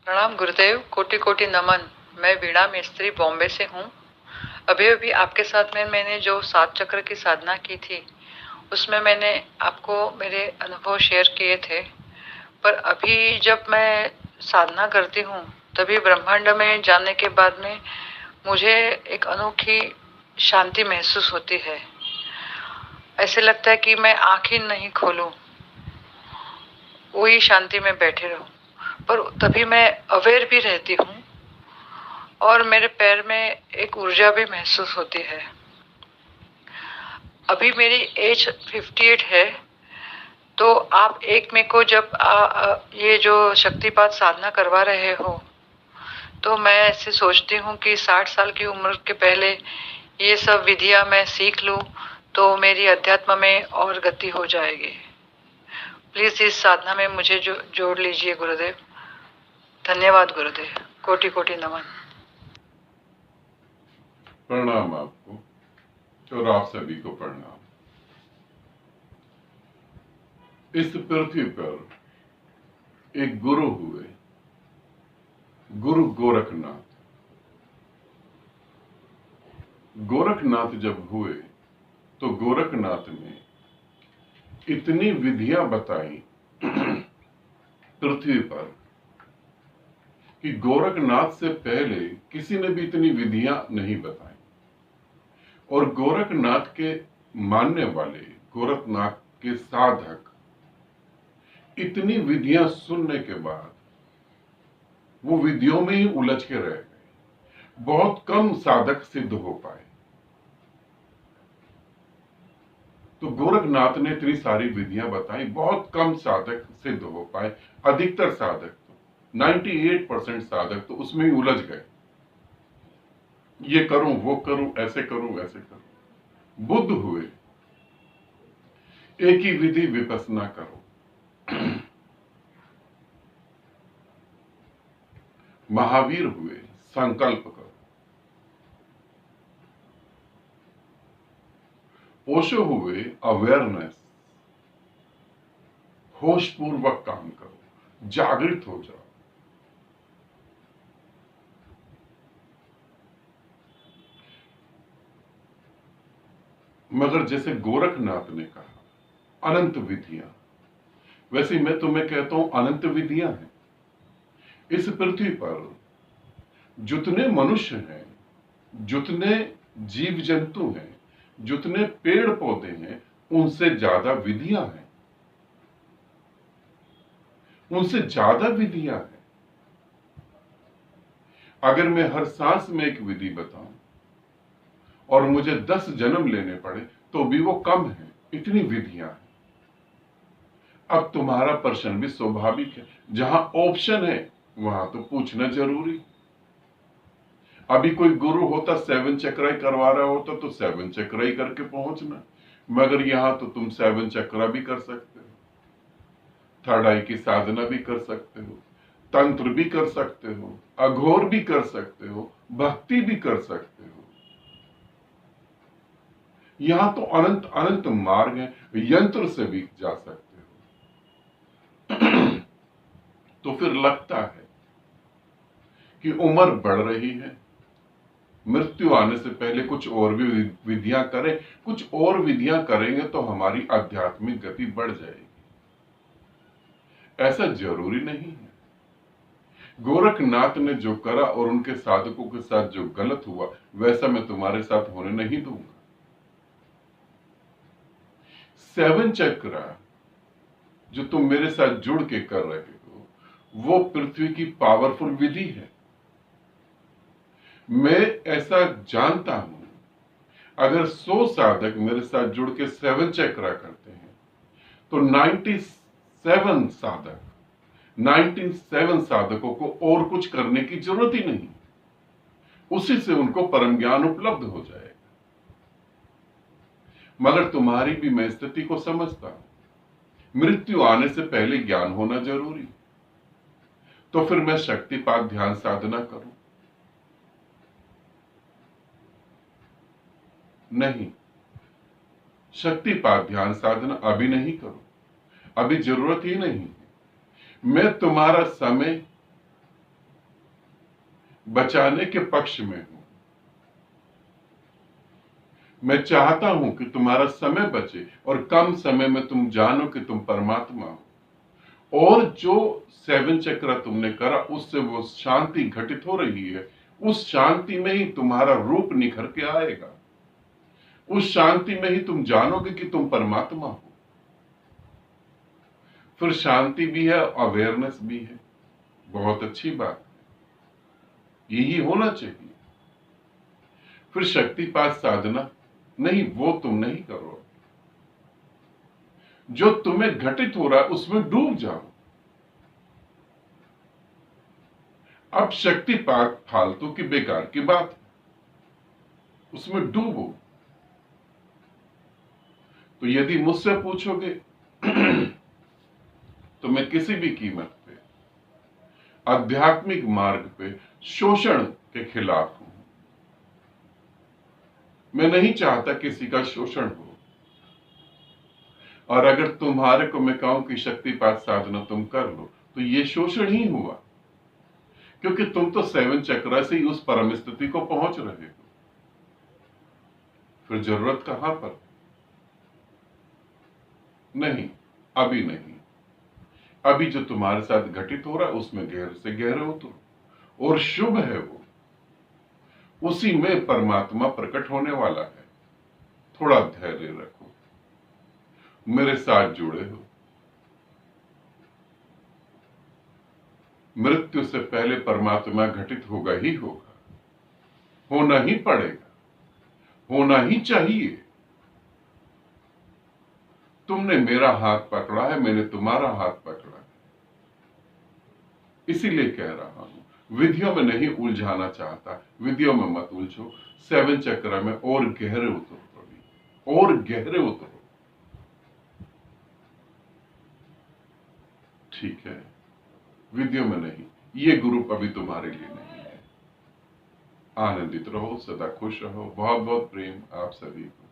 प्रणाम गुरुदेव, कोटि कोटि नमन। मैं वीणा मिस्त्री बॉम्बे से हूँ। अभी अभी आपके साथ में मैंने जो 7 चक्र की साधना की थी, उसमें मैंने आपको मेरे अनुभव शेयर किए थे। पर अभी जब मैं साधना करती हूँ, तभी ब्रह्मांड में जाने के बाद में मुझे एक अनोखी शांति महसूस होती है। ऐसे लगता है कि मैं आँख ही नहीं खोलूं, वही शांति में बैठे रहूं। पर तभी मैं अवेयर भी रहती हूँ और मेरे पैर में एक ऊर्जा भी महसूस होती है। अभी मेरी एज 58 है। तो आप एक मई को जब ये जो शक्तिपात साधना करवा रहे हो, तो मैं ऐसे सोचती हूँ कि 60 साल की उम्र के पहले ये सब विधियां मैं सीख लूं, तो मेरी अध्यात्म में और गति हो जाएगी। प्लीज इस साधना में मुझे जोड़ लीजिए गुरुदेव। धन्यवाद गुरुदेव, कोटि कोटि नमन। प्रणाम आपको और आप सभी को प्रणाम। इस पृथ्वी पर एक गुरु हुए, गुरु गोरखनाथ। गोरखनाथ जब हुए तो गोरखनाथ ने इतनी विधियां बताई पृथ्वी पर कि गोरखनाथ से पहले किसी ने भी इतनी विधियां नहीं बताई। और गोरखनाथ के मानने वाले, गोरखनाथ के साधक इतनी विधियां सुनने के बाद वो विधियों में ही उलझ के रह गए। बहुत कम साधक सिद्ध हो पाए। तो गोरखनाथ ने इतनी सारी विधियां बताई, बहुत कम साधक सिद्ध हो पाए। अधिकतर साधक तो 98% साधक तो उसमें ही उलझ गए। ये करूं, वो करूं, ऐसे करूं, वैसे करूं। बुद्ध हुए, एक ही विधि विपස්සना करो। महावीर हुए, संकल्प करो। ओशो हुए, अवेयरनेस, होश पूर्वक काम करो, जागृत हो जाओ। मगर जैसे गोरखनाथ ने कहा अनंत विधियां, वैसे मैं तुम्हें कहता हूं अनंत विधियां हैं। इस पृथ्वी पर जितने मनुष्य हैं, जितने जीव जंतु हैं, जितने पेड़ पौधे हैं, उनसे ज्यादा विधियां हैं, उनसे ज्यादा विधियां हैं। अगर मैं हर सांस में एक विधि बताऊं और मुझे 10 जन्म लेने पड़े तो भी वो कम है, इतनी विधियां हैं। अब तुम्हारा प्रश्न भी स्वाभाविक है, जहां ऑप्शन है वहां तो पूछना जरूरी। अभी कोई गुरु होता 7 चक्र करवा रहा होता तो 7 चक्र करके पहुंचना, मगर यहां तो तुम 7 चक्र भी कर सकते हो, थर्ड आई की साधना भी कर सकते हो, तंत्र भी कर सकते हो, अघोर भी कर सकते हो, भक्ति भी कर सकते हो। यहां तो अनंत अनंत मार्ग है, यंत्र से भी जा सकते हो। तो फिर लगता है कि उम्र बढ़ रही है, मृत्यु आने से पहले कुछ और भी विधियां करें। कुछ और विधियां करेंगे तो हमारी आध्यात्मिक गति बढ़ जाएगी। ऐसा जरूरी नहीं है। गोरखनाथ ने जो करा और उनके साधकों के साथ जो गलत हुआ, वैसा मैं तुम्हारे साथ होने नहीं दूंगा। 7 चक्र जो तुम मेरे साथ जुड़ के कर रहे हो, वो पृथ्वी की पावरफुल विधि है। मैं ऐसा जानता हूं, अगर 100 साधक मेरे साथ जुड़ के 7 चक्र करते हैं तो 97 साधकों को और कुछ करने की जरूरत ही नहीं, उसी से उनको परम ज्ञान उपलब्ध हो जाएगा। मगर तुम्हारी भी मैं स्थिति को समझता हूं, मृत्यु आने से पहले ज्ञान होना जरूरी। तो फिर मैं शक्तिपात ध्यान साधना करूं? नहीं, शक्तिपात ध्यान साधना अभी नहीं करो, अभी जरूरत ही नहीं है। मैं तुम्हारा समय बचाने के पक्ष में हूं। मैं चाहता हूं कि तुम्हारा समय बचे और कम समय में तुम जानो कि तुम परमात्मा हो। और जो 7 चक्र तुमने करा उससे वो शांति घटित हो रही है। उस शांति में ही तुम्हारा रूप निखर के आएगा। उस शांति में ही तुम जानोगे कि तुम परमात्मा हो। फिर शांति भी है, अवेयरनेस भी है। बहुत अच्छी बात है, यही होना चाहिए। फिर शक्तिपात साधना नहीं, वो तुम नहीं करो। जो तुम्हें घटित हो रहा है उसमें डूब जाओ। अब शक्तिपात फालतू की बेकार की बात है, उसमें डूबो। तो यदि मुझसे पूछोगे तो मैं किसी भी कीमत पे आध्यात्मिक मार्ग पे शोषण के खिलाफ हूं। मैं नहीं चाहता किसी का शोषण हो। और अगर तुम्हारे को मैं कहूं कि शक्तिपात साधना तुम कर लो तो ये शोषण ही हुआ, क्योंकि तुम तो 7 चक्र से ही उस परम स्थिति को पहुंच रहे हो। फिर जरूरत कहां पर? नहीं, अभी नहीं। अभी जो तुम्हारे साथ घटित हो रहा है उसमें गहरे से गहरे उतरो, और शुभ है वो, उसी में परमात्मा प्रकट होने वाला है। थोड़ा धैर्य रखो, मेरे साथ जुड़े हो। मृत्यु से पहले परमात्मा घटित होगा ही होगा, होना ही पड़ेगा, होना ही चाहिए। तुमने मेरा हाथ पकड़ा है, मैंने तुम्हारा हाथ पकड़ा है। इसीलिए कह रहा हूं, विधियों में नहीं उलझाना चाहता, विधियों में मत उलझो। 7 चक्र में और गहरे उतरो, थोड़ी और गहरे उतरो। ठीक है, विधियों में नहीं, ये ग्रुप अभी तुम्हारे लिए नहीं है। आनंदित रहो, सदा खुश रहो। बहुत बहुत प्रेम आप सभी को।